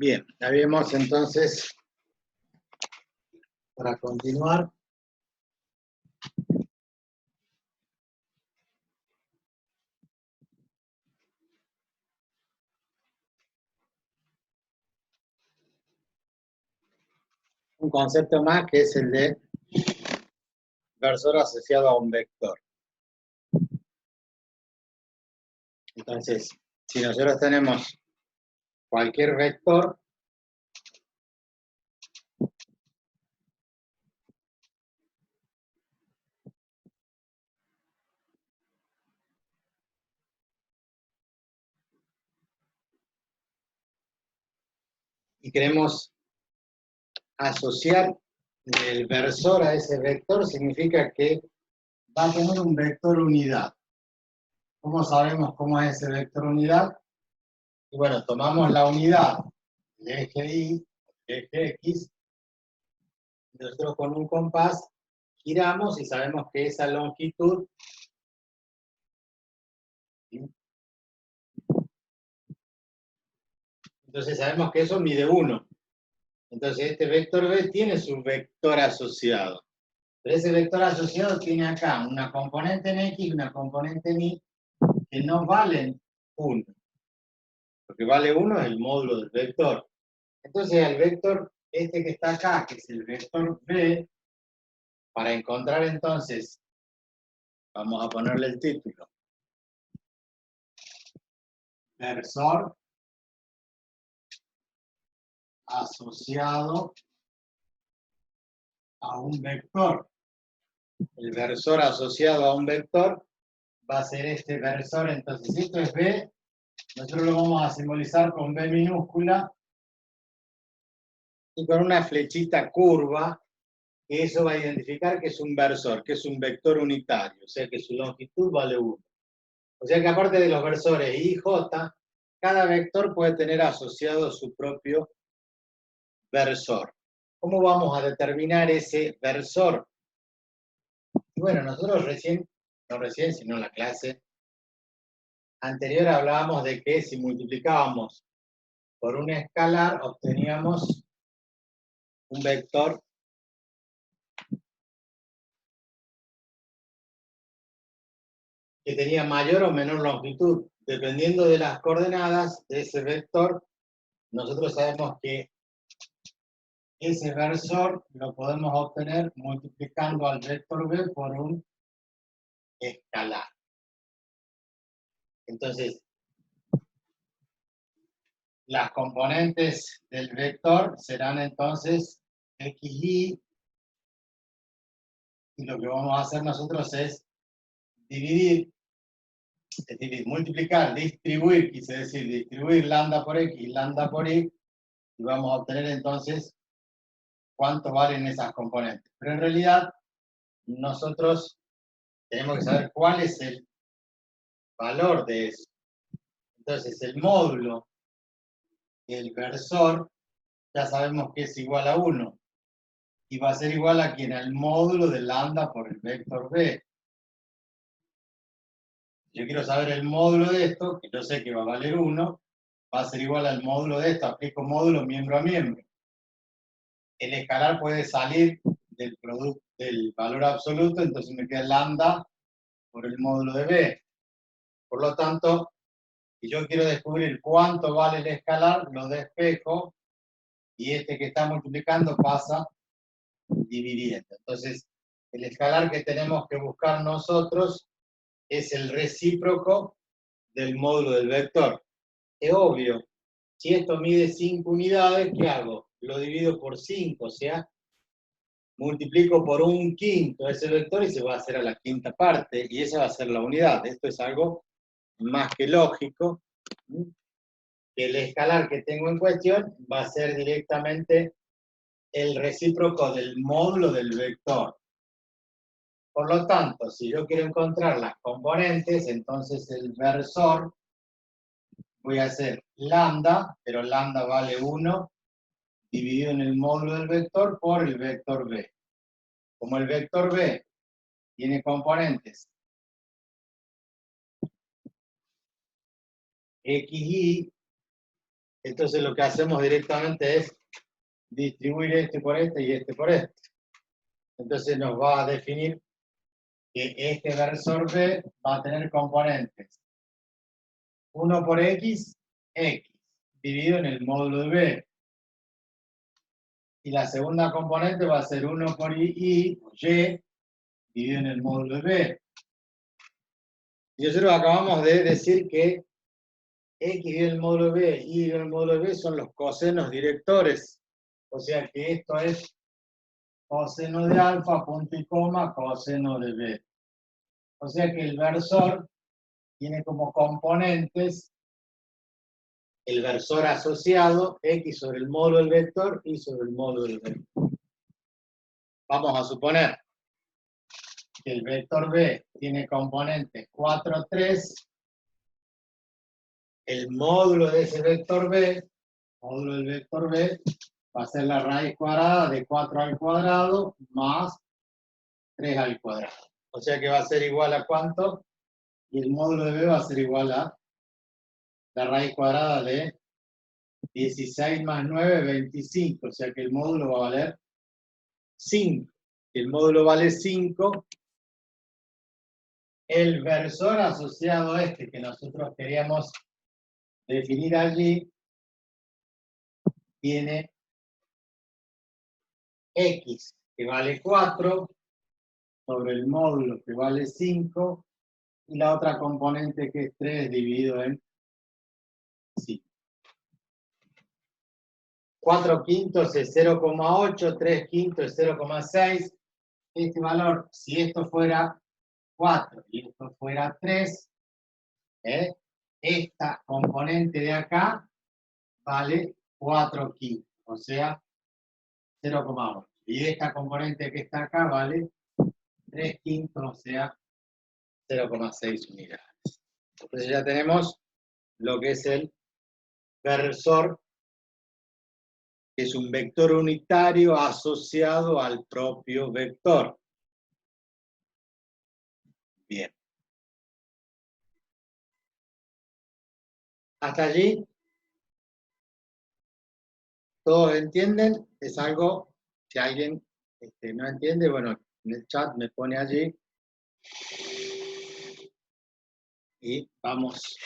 Bien, ya vemos entonces, para continuar, un concepto más que es el de versor asociado a un vector. Entonces, si nosotros tenemos cualquier vector, y queremos asociar el versor a ese vector, significa que va a tener un vector unidad. ¿Cómo sabemos cómo es ese vector unidad? Y bueno, tomamos la unidad, el eje Y, el eje X, y nosotros con un compás giramos y sabemos que esa longitud, ¿sí? Entonces sabemos que eso mide 1. Entonces este vector B tiene su vector asociado. Pero ese vector asociado tiene acá una componente en X y una componente en Y que no valen 1. Lo que vale 1 es el módulo del vector. Entonces al vector este que está acá, que es el vector B, para encontrar entonces, vamos a ponerle el título, versor asociado a un vector. El versor asociado a un vector va a ser este versor. Entonces, si esto es B, nosotros lo vamos a simbolizar con B minúscula y con una flechita curva, que eso va a identificar que es un versor, que es un vector unitario, o sea que su longitud vale 1. O sea que aparte de los versores I y J, cada vector puede tener asociado su propio versor. ¿Cómo vamos a determinar ese versor? Y bueno, nosotros no recién, sino en la clase anterior hablábamos de que si multiplicábamos por un escalar, obteníamos un vector que tenía mayor o menor longitud. Dependiendo de las coordenadas de ese vector, nosotros sabemos que ese versor lo podemos obtener multiplicando al vector B por un escalar. Entonces, las componentes del vector serán entonces xy, y lo que vamos a hacer nosotros es dividir, es decir, multiplicar, distribuir, quise decir, distribuir lambda por x, lambda por y, y vamos a obtener entonces cuánto valen esas componentes. Pero en realidad, nosotros tenemos que saber cuál es el valor de eso. Entonces, el módulo del versor ya sabemos que es igual a 1. Y va a ser igual a quien al módulo de lambda por el vector B. Yo quiero saber el módulo de esto, que yo sé que va a valer 1, va a ser igual al módulo de esto, aplico módulo miembro a miembro. El escalar puede salir del producto del valor absoluto, entonces me queda lambda por el módulo de B. Por lo tanto, si yo quiero descubrir cuánto vale el escalar, lo despejo y este que está multiplicando pasa dividiendo. Entonces, el escalar que tenemos que buscar nosotros es el recíproco del módulo del vector. Es obvio, si esto mide 5 unidades, ¿qué hago? Lo divido por 5, o sea, multiplico por 1/5 ese vector y se va a hacer a la quinta parte, y esa va a ser la unidad. Esto es algo más que lógico, que el escalar que tengo en cuestión va a ser directamente el recíproco del módulo del vector. Por lo tanto, si yo quiero encontrar las componentes, entonces el versor, voy a hacer lambda, pero lambda vale 1, dividido en el módulo del vector por el vector B. Como el vector B tiene componentes xy, Entonces lo que hacemos directamente es distribuir este por este y este por este. Entonces nos va a definir que este versor B va a tener componentes 1 por X, X, dividido en el módulo de B. Y la segunda componente va a ser 1 por Y, dividido en el módulo de B. Y nosotros acabamos de decir que X dividido en el módulo de B, Y dividido en el módulo de B son los cosenos directores. O sea que esto es coseno de alfa, punto y coma, coseno de B. O sea que el versor tiene como componentes el versor asociado, X sobre el módulo del vector, Y sobre el módulo del vector. Vamos a suponer que el vector B tiene componentes 4, 3. El módulo de ese vector B, módulo del vector B, va a ser la raíz cuadrada de 4 al cuadrado más 3 al cuadrado. O sea que va a ser igual a ¿cuánto? Y el módulo de B va a ser igual a la raíz cuadrada de 16 más 9, 25. O sea que el módulo va a valer 5. Si el módulo vale 5, el versor asociado a este que nosotros queríamos definir allí tiene X, que vale 4, sobre el módulo, que vale 5, y la otra componente, que es 3, dividido en 5. 4 quintos es 0,8, 3 quintos es 0,6. Este valor, si esto fuera 4 y esto fuera 3, esta componente de acá vale 4 quintos, o sea, 0,8. Y esta componente que está acá vale 3 quintos, o sea, 0,6 unidades. Entonces ya tenemos lo que es el versor, que es un vector unitario asociado al propio vector. Bien. Hasta allí, ¿todos entienden? Es algo, si alguien no entiende, bueno, en el chat me pone allí y vamos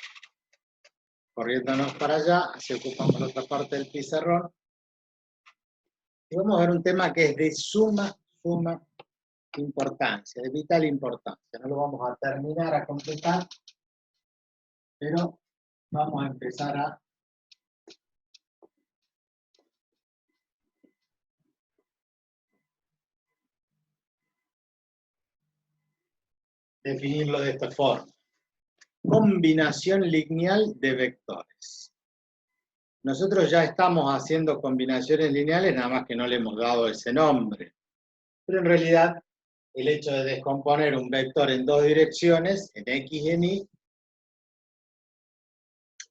corriéndonos para allá, así ocupamos la otra parte del pizarrón. Y vamos a ver un tema que es de suma importancia, de vital importancia. No lo vamos a terminar a completar, pero vamos a empezar a definirlo de esta forma. Combinación lineal de vectores. Nosotros ya estamos haciendo combinaciones lineales, nada más que no le hemos dado ese nombre. Pero en realidad, el hecho de descomponer un vector en dos direcciones, en X y en Y,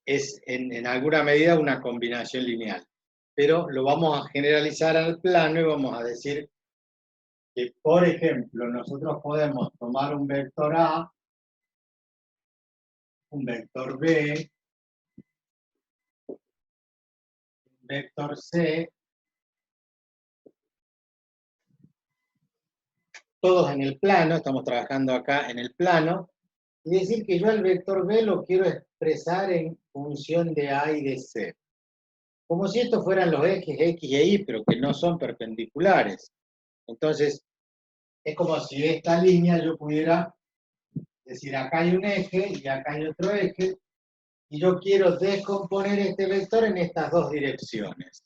es en alguna medida una combinación lineal. Pero lo vamos a generalizar al plano y vamos a decir que, por ejemplo, nosotros podemos tomar un vector A, un vector B, un vector C, todos en el plano, estamos trabajando acá en el plano, y decir que yo al vector B lo quiero expresar en función de A y de C. Como si estos fueran los ejes X e Y, pero que no son perpendiculares. Entonces, es como si esta línea yo pudiera decir, acá hay un eje y acá hay otro eje, y yo quiero descomponer este vector en estas dos direcciones.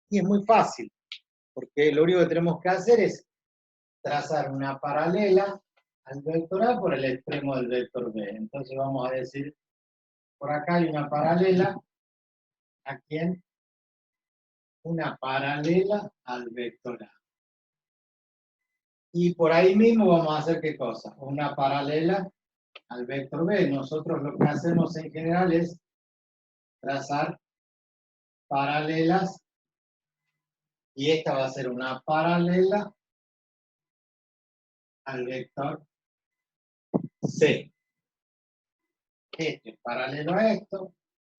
Y es muy fácil, porque lo único que tenemos que hacer es trazar una paralela al vector A por el extremo del vector B. Entonces vamos a decir, por acá hay una paralela, ¿a quién? Una paralela al vector A. Y por ahí mismo vamos a hacer ¿qué cosa? Una paralela al vector B. Nosotros lo que hacemos en general es trazar paralelas, y esta va a ser una paralela al vector C. Esto es paralelo a esto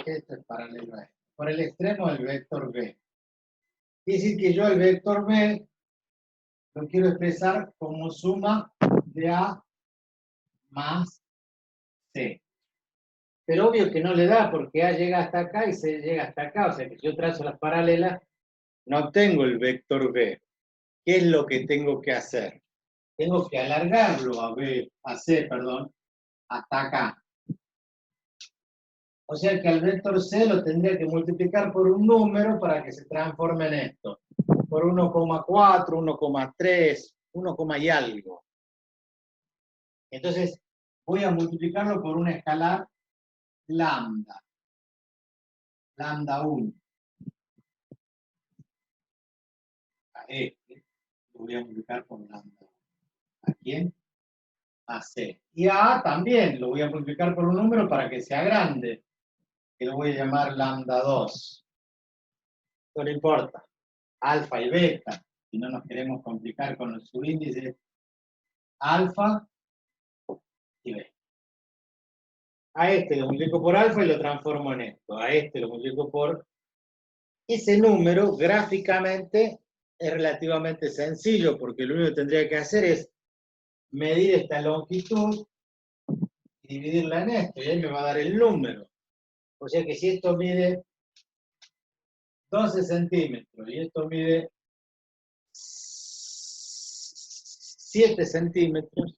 es paralelo a esto. por el extremo del vector B. Quiere decir que yo el vector B lo quiero expresar como suma de A más C. Pero obvio que no le da porque A llega hasta acá y C llega hasta acá. O sea que si yo trazo las paralelas, no obtengo el vector B. ¿Qué es lo que tengo que hacer? Tengo que alargarlo a C, hasta acá. O sea que al vector C lo tendría que multiplicar por un número para que se transforme en esto. Por 1,4, 1,3, 1, y algo. Entonces, voy a multiplicarlo por una escalar lambda. Lambda 1. A este lo voy a multiplicar por lambda. ¿A quién? A C. Y a A también lo voy a multiplicar por un número para que sea grande, que lo voy a llamar lambda 2. No importa. Alfa y beta, si no nos queremos complicar con los subíndices, alfa y beta. A este lo multiplico por alfa y lo transformo en esto. A este lo multiplico por... Ese número gráficamente es relativamente sencillo porque lo único que tendría que hacer es medir esta longitud y dividirla en esto y ahí me va a dar el número. O sea que si esto mide 12 centímetros y esto mide 7 centímetros,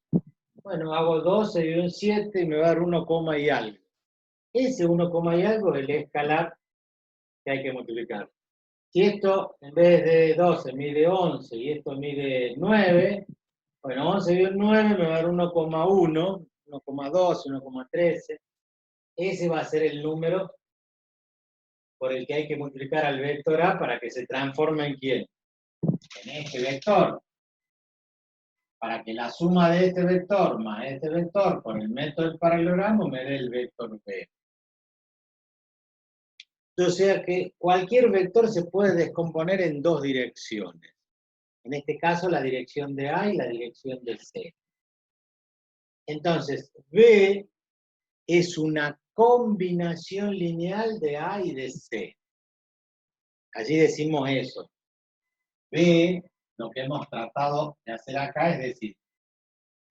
bueno, hago 12 y un 7 y me va a dar 1, y algo. Ese 1, y algo es el escalar que hay que multiplicar. Si esto en vez de 12 mide 11 y esto mide 9, bueno, 11 y 9 me va a dar 1,1, 1,12, 1,13. Ese va a ser el número por el que hay que multiplicar al vector A para que se transforme en ¿quién? En este vector. Para que la suma de este vector más este vector por el método del paralelogramo me dé el vector B. O sea que cualquier vector se puede descomponer en dos direcciones. En este caso, la dirección de A y la dirección de C. Entonces, B es una combinación lineal de A y de C. Allí decimos eso. B, lo que hemos tratado de hacer acá es decir,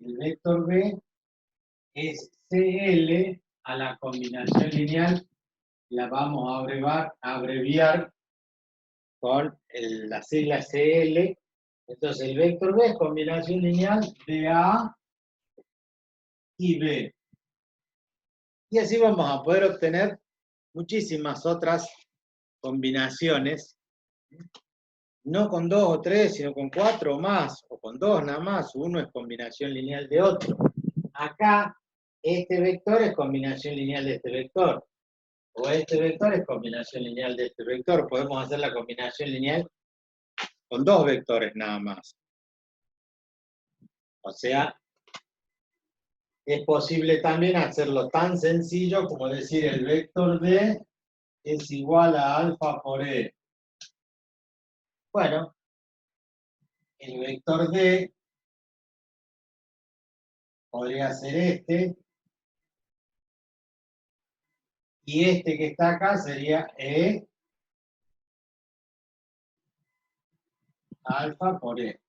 el vector B es CL a la combinación lineal, la vamos a abreviar con la sigla CL. Entonces, el vector B es combinación lineal de A y B. Y así vamos a poder obtener muchísimas otras combinaciones, no con 2 o 3, sino con 4 o más, o con 2 nada más. Uno es combinación lineal de otro. Acá, este vector es combinación lineal de este vector. O este vector es combinación lineal de este vector. Podemos hacer la combinación lineal con 2 vectores nada más. O sea, es posible también hacerlo tan sencillo como decir el vector D es igual a alfa por E. Bueno, el vector D podría ser este, y este que está acá sería E alfa por E.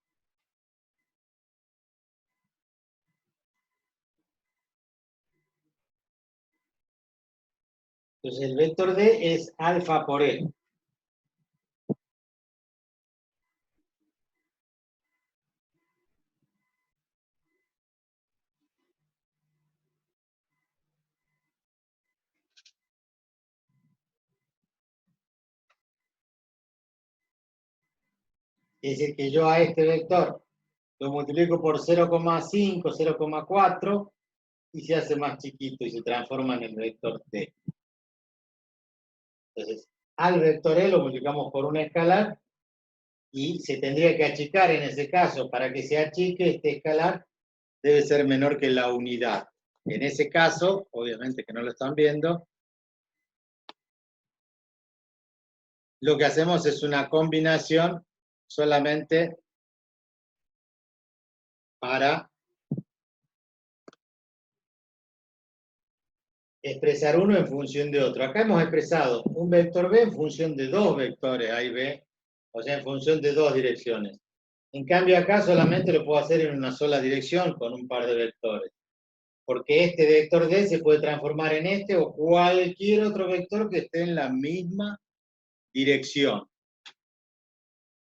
Entonces el vector D es alfa por E. Es decir, que yo a este vector lo multiplico por 0,5, 0,4 y se hace más chiquito y se transforma en el vector T. Entonces, al vector E lo multiplicamos por una escalar y se tendría que achicar en ese caso. Para que se achique este escalar debe ser menor que la unidad. En ese caso, obviamente que no lo están viendo, lo que hacemos es una combinación solamente para expresar uno en función de otro. Acá hemos expresado un vector B en función de dos vectores A y B, o sea, en función de dos direcciones. En cambio acá solamente lo puedo hacer en una sola dirección con un par de vectores. Porque este vector D se puede transformar en este o cualquier otro vector que esté en la misma dirección.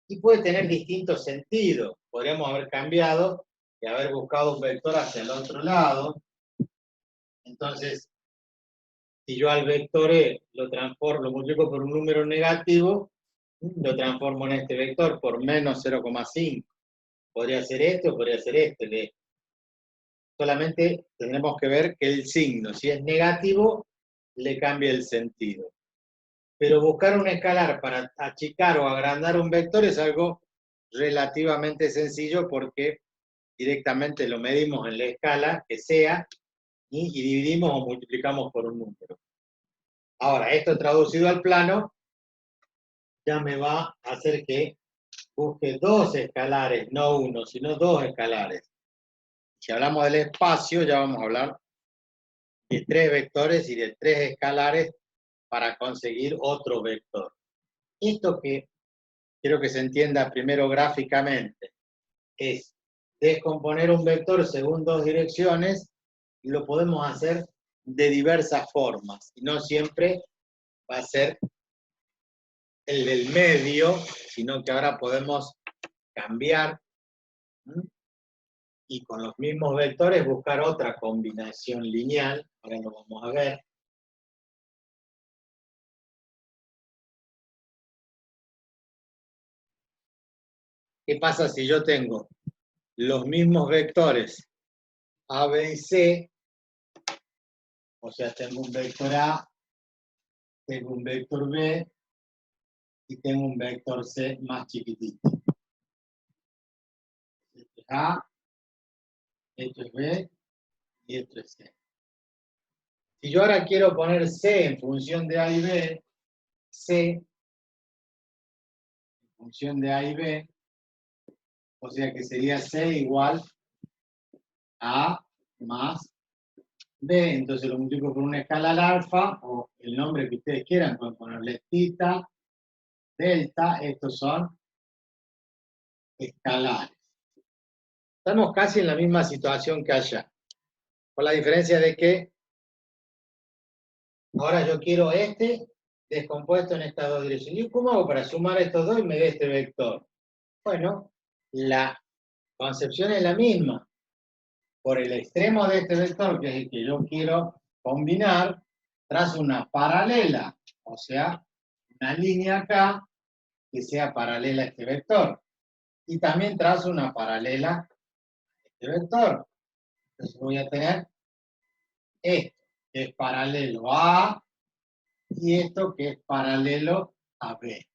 Y puede tener distintos sentidos. Podríamos haber cambiado y haber buscado un vector hacia el otro lado. Entonces, si yo al vector E lo multiplico por un número negativo, lo transformo en este vector por menos 0,5. Podría ser este o podría ser este. Solamente tendremos que ver que el signo, si es negativo, le cambia el sentido. Pero buscar un escalar para achicar o agrandar un vector es algo relativamente sencillo porque directamente lo medimos en la escala que sea y dividimos o multiplicamos por un número. Ahora, esto traducido al plano ya me va a hacer que busque dos escalares, no uno, sino dos escalares. Si hablamos del espacio, ya vamos a hablar de tres vectores y de tres escalares para conseguir otro vector. Esto que quiero que se entienda primero gráficamente es descomponer un vector según dos direcciones y lo podemos hacer de diversas formas y no siempre va a ser el del medio, sino que ahora podemos cambiar y con los mismos vectores buscar otra combinación lineal. Ahora lo vamos a ver. ¿Qué pasa si yo tengo los mismos vectores A, B y C? O sea, tengo un vector A, tengo un vector B y tengo un vector C más chiquitito. Esto es A, esto es B y esto es C. Si yo ahora quiero poner C en función de A y B, C en función de A y B, o sea que sería C igual a más B, entonces lo multiplico por una escala al alfa, o el nombre que ustedes quieran, pueden ponerle tita, delta, estos son escalares. Estamos casi en la misma situación que allá, con la diferencia de que ahora yo quiero este descompuesto en estas dos direcciones. ¿Y cómo hago para sumar estos dos y me dé este vector? Bueno, la concepción es la misma. Por el extremo de este vector, que es el que yo quiero combinar, trazo una paralela, o sea, una línea acá que sea paralela a este vector. Y también trazo una paralela a este vector. Entonces voy a tener esto, que es paralelo a A, y esto que es paralelo a B.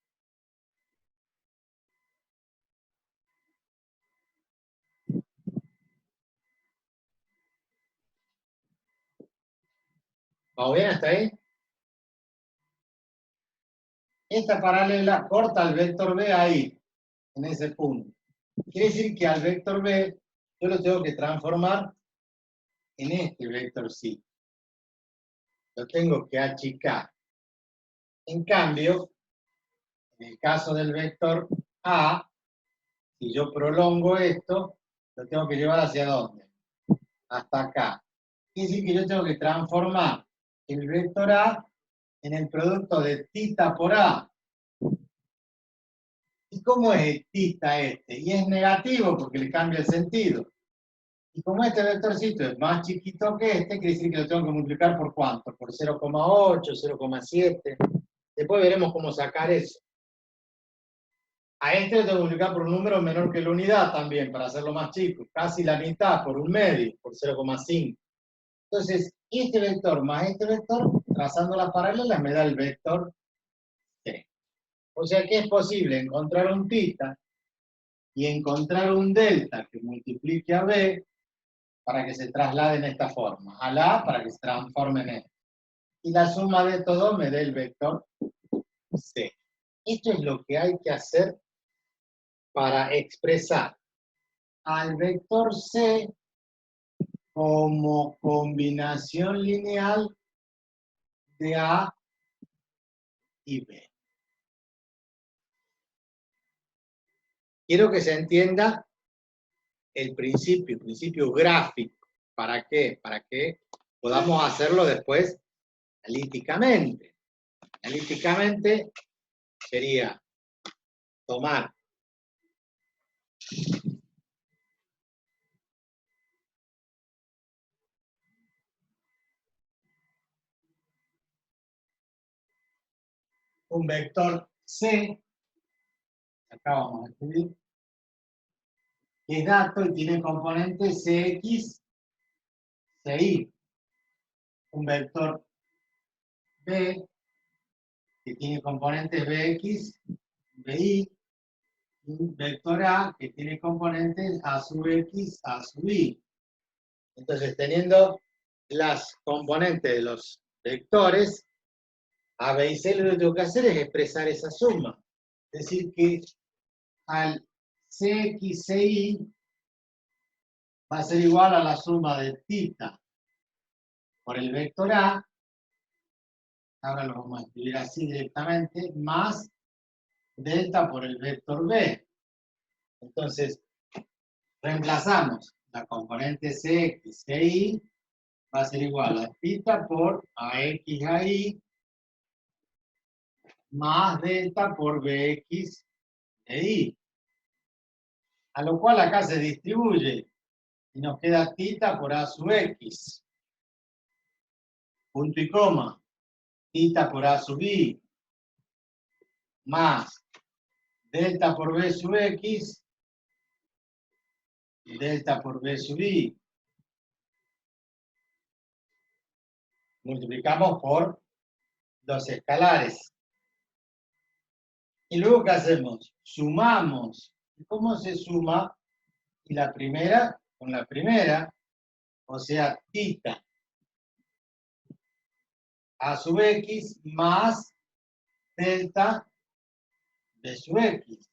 ¿Vamos bien hasta ahí? Esta paralela corta al vector B ahí, en ese punto. Quiere decir que al vector B yo lo tengo que transformar en este vector C. Lo tengo que achicar. En cambio, en el caso del vector A, si yo prolongo esto, lo tengo que llevar hacia ¿dónde? Hasta acá. Quiere decir que yo tengo que transformar el vector A en el producto de tita por A. ¿Y cómo es tita este? Y es negativo porque le cambia el sentido. Y como este vectorcito es más chiquito que este, quiere decir que lo tengo que multiplicar por ¿cuánto? Por 0,8, 0,7. Después veremos cómo sacar eso. A este lo tengo que multiplicar por un número menor que la unidad también, para hacerlo más chico. Casi la mitad, por un medio, por 0,5. Entonces, este vector más este vector, trazando las paralelas, me da el vector C. O sea que es posible encontrar un tita y encontrar un delta que multiplique a B para que se traslade en esta forma. A la A para que se transforme en esto. Y la suma de todo me dé el vector C. Esto es lo que hay que hacer para expresar al vector C como combinación lineal de A y B. Quiero que se entienda el principio gráfico. ¿Para qué? Para que podamos hacerlo después analíticamente. Analíticamente sería tomar un vector C, acá vamos a escribir, que es dato y tiene componentes Cx, Cy. Un vector B, que tiene componentes Bx, By. Un vector A, que tiene componentes A sub X, A sub Y. Entonces, teniendo las componentes de los vectores, A, B y C, lo que tengo que hacer es expresar esa suma. Es decir, que al Cx, Cy va a ser igual a la suma de θ por el vector A, ahora lo vamos a escribir así directamente, más delta por el vector B. Entonces, reemplazamos la componente Cx, Cy, va a ser igual a θ por Ax, Ay, más delta por Bx de Y. A lo cual acá se distribuye y nos queda θ por A sub X. Punto y coma. Θ por A sub Y. Más delta por B sub X. Delta por B sub Y. Multiplicamos por los escalares. Y luego, ¿qué hacemos? Sumamos. ¿Cómo se suma? Y la primera con la primera, o sea, θ A sub X más delta B sub X.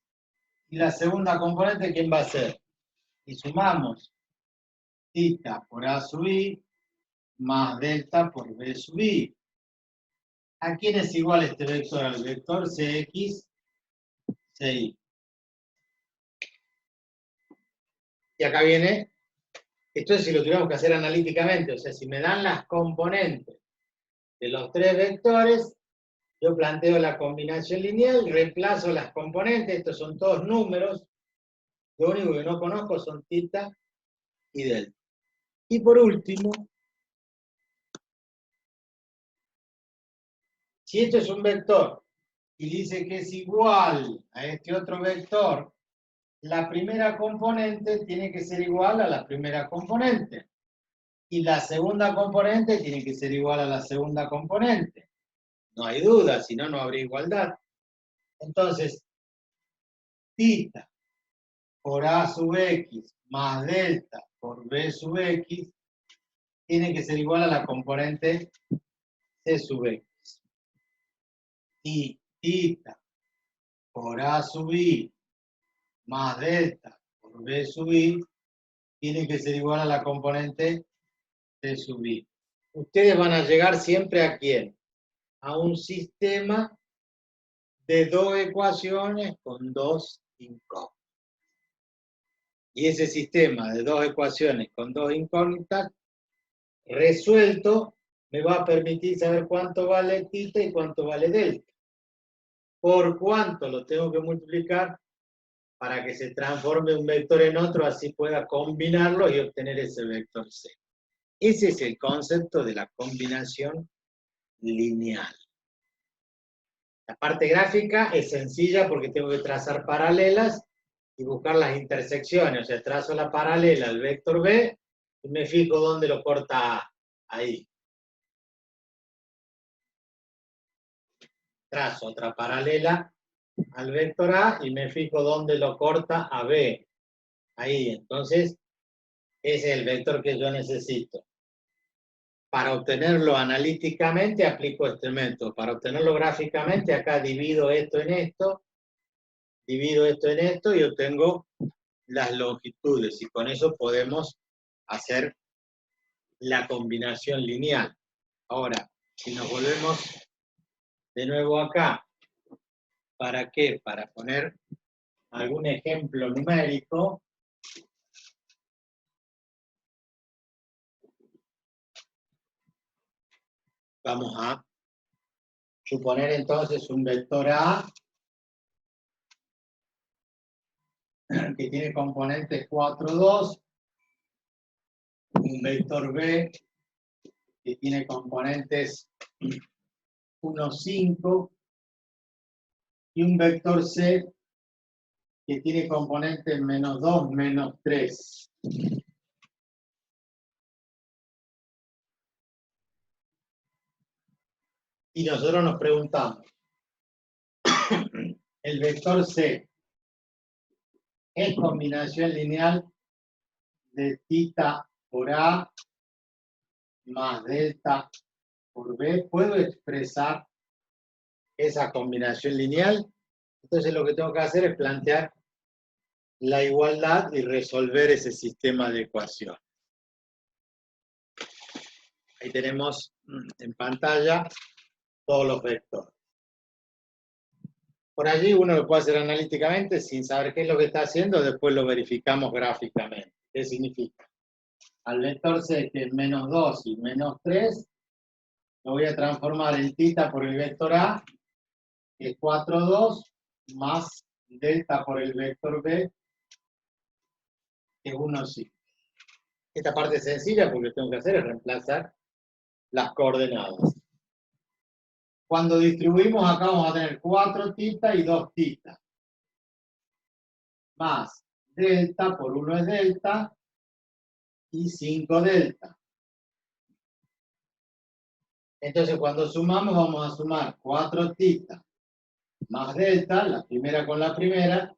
Y la segunda componente, ¿quién va a ser? Y sumamos θ por A sub Y más delta por B sub Y. ¿A quién es igual este vector? Al vector Cx, Cy. Y acá viene, esto es si lo tuviéramos que hacer analíticamente, o sea, si me dan las componentes de los tres vectores, yo planteo la combinación lineal, reemplazo las componentes, estos son todos números, lo único que no conozco son θ y delta. Y por último, si esto es un vector y dice que es igual a este otro vector, la primera componente tiene que ser igual a la primera componente. Y la segunda componente tiene que ser igual a la segunda componente. No hay duda, si no, no habría igualdad. Entonces, θ por A sub X más delta por B sub X tiene que ser igual a la componente C sub X. Y θ por A sub Y más delta por B sub Y tiene que ser igual a la componente C sub Y. Ustedes van a llegar siempre ¿a quién? A un sistema de dos ecuaciones con dos incógnitas. Y ese sistema de dos ecuaciones con dos incógnitas resuelto me va a permitir saber cuánto vale θ y cuánto vale delta. ¿Por cuánto lo tengo que multiplicar? Para que se transforme un vector en otro, así pueda combinarlo y obtener ese vector C. Ese es el concepto de la combinación lineal. La parte gráfica es sencilla porque tengo que trazar paralelas y buscar las intersecciones. O sea, trazo la paralela al vector B y me fijo dónde lo corta A. Ahí. Trazo otra paralela al vector A y me fijo dónde lo corta a B. Ahí. Entonces, ese es el vector que yo necesito. Para obtenerlo analíticamente aplico este método. Para obtenerlo gráficamente, acá divido esto en esto y obtengo las longitudes. Y con eso podemos hacer la combinación lineal. Ahora, Si nos volvemos de nuevo acá, ¿para qué? Para poner algún ejemplo numérico. Vamos a suponer entonces un vector A que tiene componentes 4, 2, un vector B que tiene componentes 1, 5, y un vector C que tiene componentes menos 2, menos 3. Y nosotros nos preguntamos, ¿el vector C es combinación lineal de θ por A más delta por B? ¿Puedo expresar esa combinación lineal? Entonces lo que tengo que hacer es plantear la igualdad y resolver ese sistema de ecuaciones. Ahí tenemos en pantalla todos los vectores. Por allí uno lo puede hacer analíticamente sin saber qué es lo que está haciendo, después lo verificamos gráficamente. ¿Qué significa? Al vector C, que es menos 2 y menos 3, lo voy a transformar en θ por el vector A, que es 4, 2, más delta por el vector B, que es 1, 5. Esta parte es sencilla porque lo que tengo que hacer es reemplazar las coordenadas. Cuando distribuimos acá vamos a tener 4 θ y 2 θ. Más delta por 1 es delta y 5 delta. Entonces cuando sumamos vamos a sumar 4 θ más delta, la primera con la primera,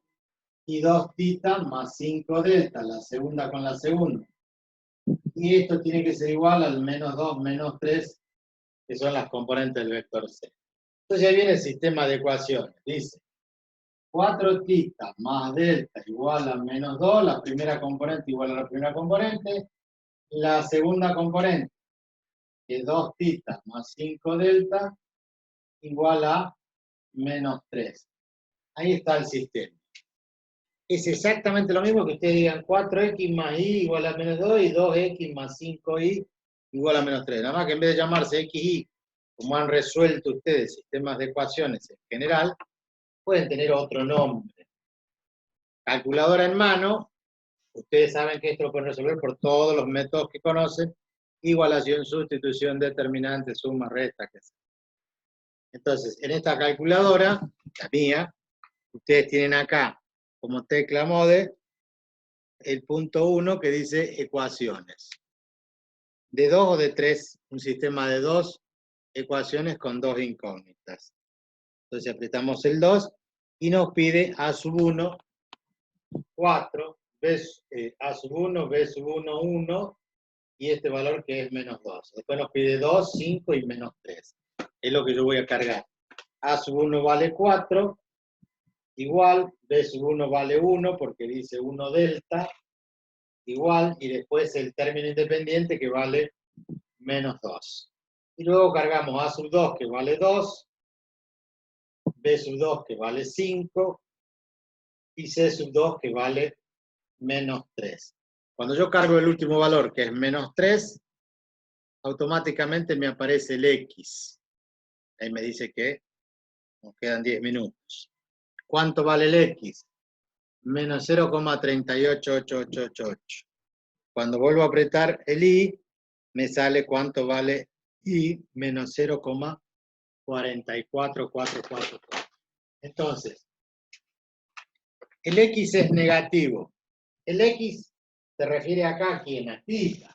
y 2 θ más 5 delta, la segunda con la segunda. Y esto tiene que ser igual al menos 2 menos 3, que son las componentes del vector C. Entonces ahí viene el sistema de ecuaciones. Dice 4 θ más delta igual a menos 2, la primera componente igual a la primera componente, la segunda componente, que es 2 θ más 5 delta, igual a menos 3. Ahí está el sistema. Es exactamente lo mismo que ustedes digan 4x más y igual a menos 2 y 2x más 5y igual a menos 3. Nada más que en vez de llamarse xy, como han resuelto ustedes sistemas de ecuaciones en general, pueden tener otro nombre. Calculadora en mano, ustedes saben que esto lo pueden resolver por todos los métodos que conocen: igualación, sustitución, determinante, suma, resta, qué sé. Entonces, en esta calculadora, la mía, ustedes tienen acá como tecla mode el punto 1 que dice ecuaciones. ¿De 2 o de 3? Un sistema de 2 ecuaciones con 2 incógnitas. Entonces apretamos el 2 y nos pide A sub 1, 4, A sub 1, B sub 1, 1, y este valor que es menos 2. Después nos pide 2, 5 y menos 3. Es lo que yo voy a cargar. A sub 1 vale 4, igual, B sub 1 vale 1 porque dice 1 delta, igual, y después el término independiente que vale menos 2. Y luego cargamos A sub 2 que vale 2, B sub 2 que vale 5, y C sub 2 que vale menos 3. Cuando yo cargo el último valor, que es menos 3, automáticamente me aparece el X. Ahí me dice que nos quedan 10 minutos. ¿Cuánto vale el X? Menos 0,388888. Cuando vuelvo a apretar el Y, me sale cuánto vale Y, menos 0,44444. Entonces, el X es negativo. El X se refiere acá a quién, a θ.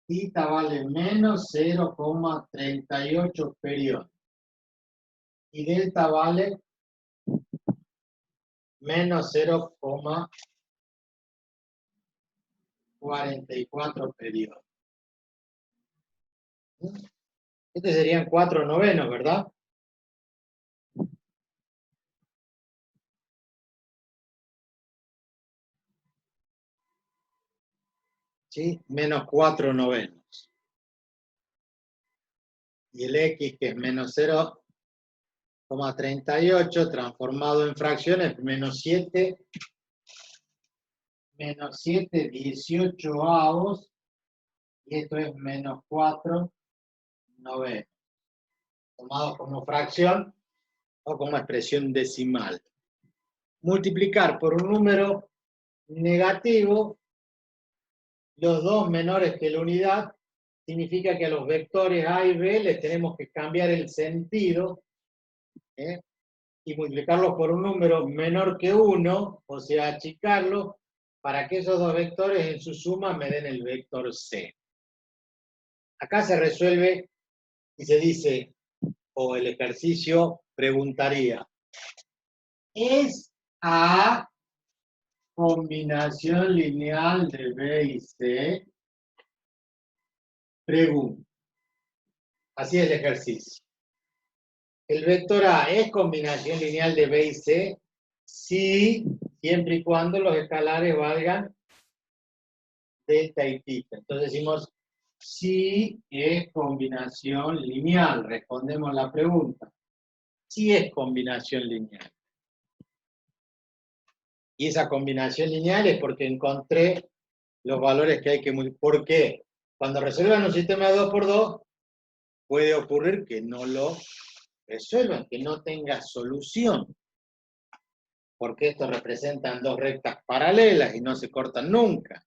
θ vale menos 0,38 periodos. Y delta vale menos 0,44 periodos. Estos serían 4 novenos, ¿verdad? ¿Sí? Menos 4 novenos. y el x, que es menos 0,38, transformado en fracciones, menos 7, 18avos, y esto es menos 4 novenos, tomado como fracción o como expresión decimal. Multiplicar por un número negativo los dos menores que la unidad significa que a los vectores A y B les tenemos que cambiar el sentido, y multiplicarlos por un número menor que 1, o sea, achicarlo, para que esos dos vectores en su suma me den el vector C. Acá se resuelve y se dice, o el ejercicio preguntaría, ¿es A combinación lineal de B y C? Pregunta. Así es el ejercicio. ¿El vector A es combinación lineal de B y C? Sí, siempre y cuando los escalares valgan delta y pita. Entonces decimos, sí es combinación lineal. Respondemos la pregunta. Sí es combinación lineal. Y esa combinación lineal es porque encontré los valores que hay que multiplicar. ¿Por qué? Cuando resuelvan un sistema de 2×2, puede ocurrir que no lo resuelvan, que no tenga solución. Porque estos representan dos rectas paralelas y no se cortan nunca.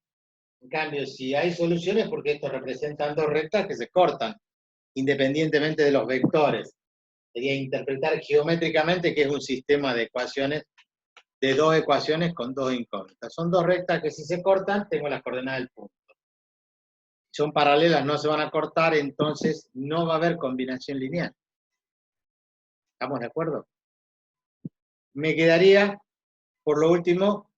En cambio, si hay soluciones, porque estos representan dos rectas que se cortan, independientemente de los vectores. Sería interpretar geométricamente que es un sistema de ecuaciones, de dos ecuaciones con dos incógnitas. Son dos rectas que si se cortan, tengo las coordenadas del punto. Si son paralelas, no se van a cortar, entonces no va a haber combinación lineal. ¿Estamos de acuerdo? Me quedaría, por lo último,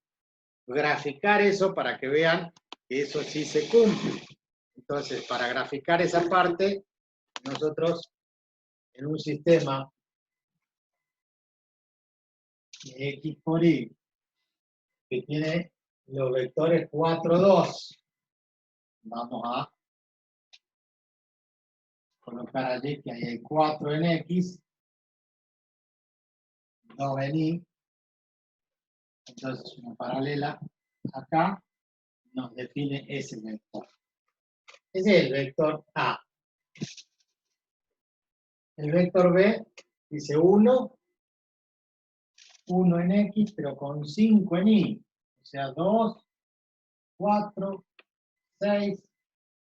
graficar eso para que vean que eso sí se cumple. Entonces, para graficar esa parte, nosotros en un sistema de X por Y que tiene los vectores 4, 2, vamos a colocar allí que ahí hay 4 en X, 2 en Y, entonces una paralela acá nos define ese vector. Ese es el vector A. El vector B dice 1, 1 en X, pero con 5 en Y. O sea, 2, 4, 6,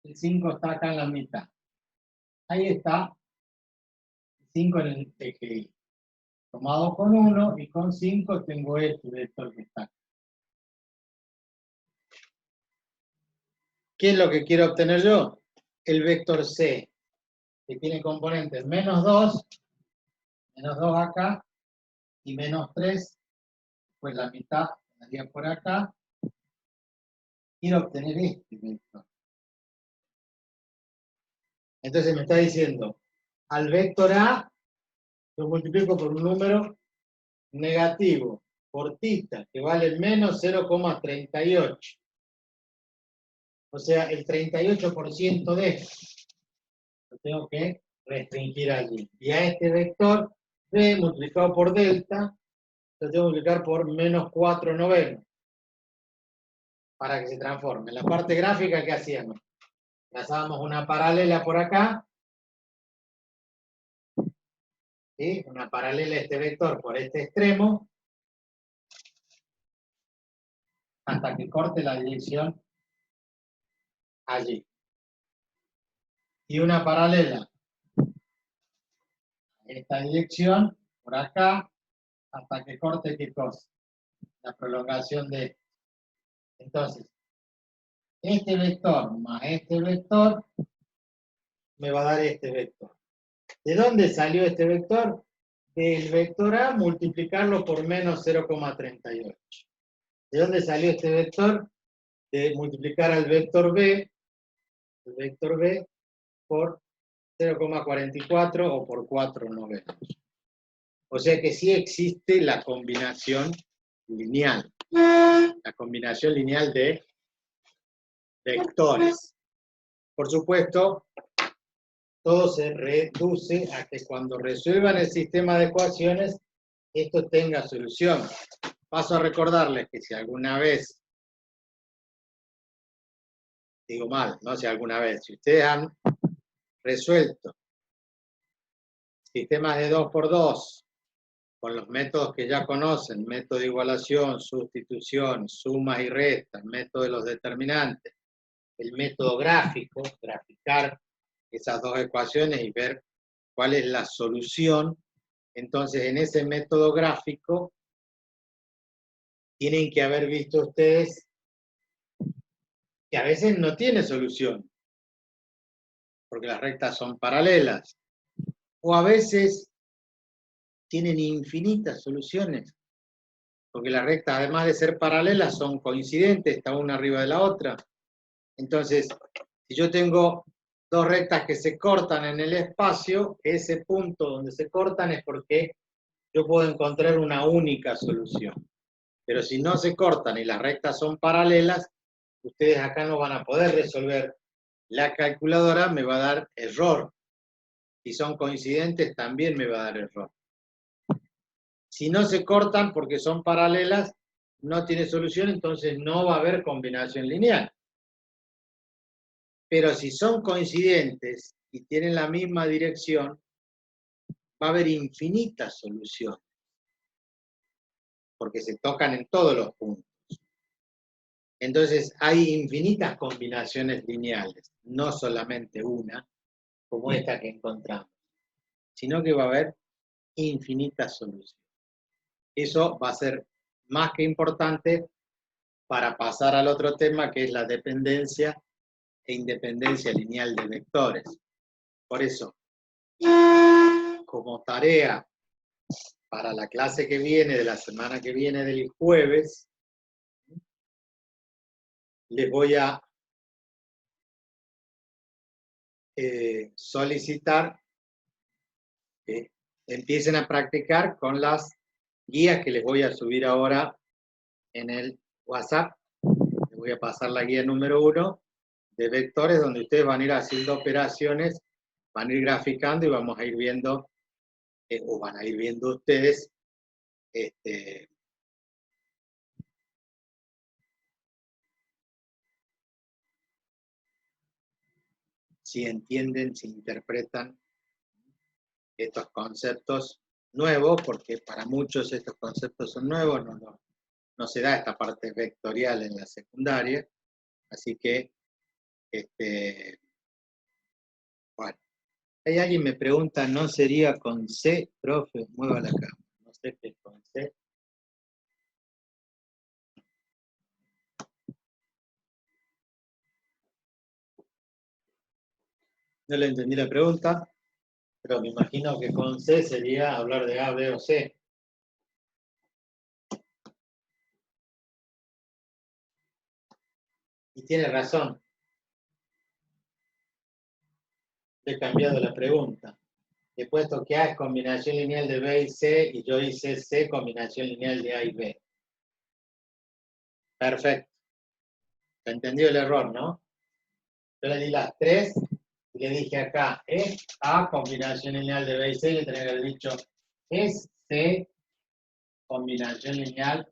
el 5 está acá en la mitad. Ahí está, 5 en el eje Y. Tomado con 1 y con 5 tengo este vector que está acá. ¿Qué es lo que quiero obtener yo? El vector C, que tiene componentes menos 2 acá, y menos 3, pues la mitad estaría por acá. Quiero obtener este vector. Entonces me está diciendo, al vector A lo multiplico por un número negativo, cortita, que vale menos 0,38. O sea, el 38% de esto. Lo tengo que restringir allí. Y a este vector B multiplicado por delta, lo tengo que multiplicar por menos 4 novenos. Para que se transforme. En la parte gráfica, ¿qué hacíamos? Trazábamos una paralela por acá. ¿Sí? Una paralela a este vector por este extremo. Hasta que corte la dirección allí. Y una paralela a esta dirección por acá hasta que corte ¿qué cosa? La prolongación de esto. Entonces, este vector más este vector me va a dar este vector. ¿De dónde salió este vector? Del vector A multiplicarlo por menos 0,38. ¿De dónde salió este vector? De multiplicar al vector B, el vector B, por 0,44 o por 4 novenos. O sea que sí existe la combinación lineal. La combinación lineal de vectores. Por supuesto, todo se reduce a que cuando resuelvan el sistema de ecuaciones, esto tenga solución. Paso a recordarles que si alguna vez, digo mal, no si alguna vez, si ustedes han resuelto sistemas de 2×2 con los métodos que ya conocen, método de igualación, sustitución, sumas y restas, método de los determinantes, el método gráfico, graficar esas dos ecuaciones y ver cuál es la solución. Entonces, en ese método gráfico, tienen que haber visto ustedes que a veces no tiene solución, porque las rectas son paralelas, o a veces tienen infinitas soluciones, porque las rectas, además de ser paralelas, son coincidentes, está una arriba de la otra. Entonces, si yo tengo dos rectas que se cortan en el espacio, ese punto donde se cortan es porque yo puedo encontrar una única solución. Pero si no se cortan y las rectas son paralelas, ustedes acá no van a poder resolver. La calculadora me va a dar error. Si son coincidentes, también me va a dar error. Si no se cortan porque son paralelas, no tiene solución, entonces no va a haber combinación lineal. Pero si son coincidentes y tienen la misma dirección, va a haber infinitas soluciones, porque se tocan en todos los puntos. Entonces hay infinitas combinaciones lineales, no solamente una, como esta que encontramos, sino que va a haber infinitas soluciones. Eso va a ser más que importante para pasar al otro tema, que es la dependencia e independencia lineal de vectores. Por eso, como tarea para la clase que viene, de la semana que viene, del jueves, les voy a solicitar que empiecen a practicar con las guías que les voy a subir ahora en el WhatsApp. Les voy a pasar la guía número 1 de vectores, donde ustedes van a ir haciendo operaciones, van a ir graficando y vamos a ir viendo, o van a ir viendo ustedes, si entienden, si interpretan estos conceptos nuevos, porque para muchos estos conceptos son nuevos, no se da esta parte vectorial en la secundaria, así que, bueno. Hay alguien me pregunta, ¿no sería con C, profe? Mueva la cámara, no sé qué es con C. No le entendí la pregunta, pero me imagino que con C sería hablar de A, B o C. Y tiene razón. He cambiado la pregunta. He puesto que A es combinación lineal de B y C, y yo hice C combinación lineal de A y B. Perfecto. Se entendió el error, ¿no? Yo le di las tres y le dije acá, es A combinación lineal de B y C, y le tenía que haber dicho, es C combinación lineal